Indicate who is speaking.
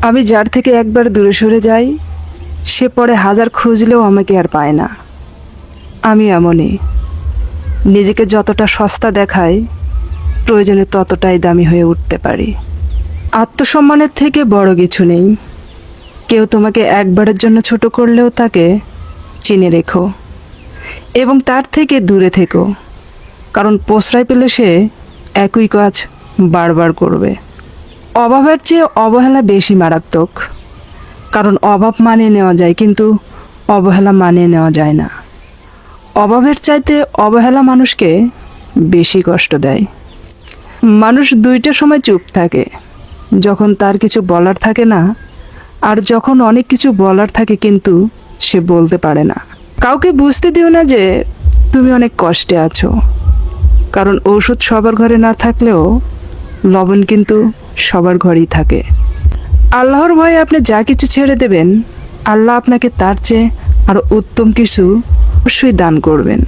Speaker 1: আমি যার থেকে একবার দূরে সরে যাই, সে পরে হাজার খুঁজলেও আমাকে আর পায় না। আমি এমনই, নিজেকে যতটা সস্তা দেখাই, প্রয়োজনে ততটাই দামি হয়ে উঠতে পারি। আত্মসম্মানের থেকে বড় কিছু নেই। কেউ তোমাকে একবারের জন্য ছোট করলেও তাকে চিনে রেখো এবং তার থেকে দূরে থেকো, কারণ প্রশ্রয় পেলে সে একই কাজ বারবার করবে। অভাবের চেয়ে অবহেলা বেশি মারাত্মক, কারণ অভাব মানিয়ে নেওয়া যায়, কিন্তু অবহেলা মানিয়ে নেওয়া যায় না। অভাবের চাইতে অবহেলা মানুষকে বেশি কষ্ট দেয়। মানুষ দুইটা সময় চুপ থাকে, যখন তার কিছু বলার থাকে না, আর যখন অনেক কিছু বলার থাকে কিন্তু সে বলতে পারে না। কাউকে বুঝতে দিও না যে তুমি অনেক কষ্টে আছো, কারণ ঔষধ সবার ঘরে না থাকলেও লবণ কিন্তু সবার ঘরেই থাকে। আল্লাহর ভয়ে আপনি যা কিছু ছেড়ে দেবেন, আল্লাহ আপনাকে তার চেয়ে আরো উত্তম কিছু অবশ্যই দান করবেন।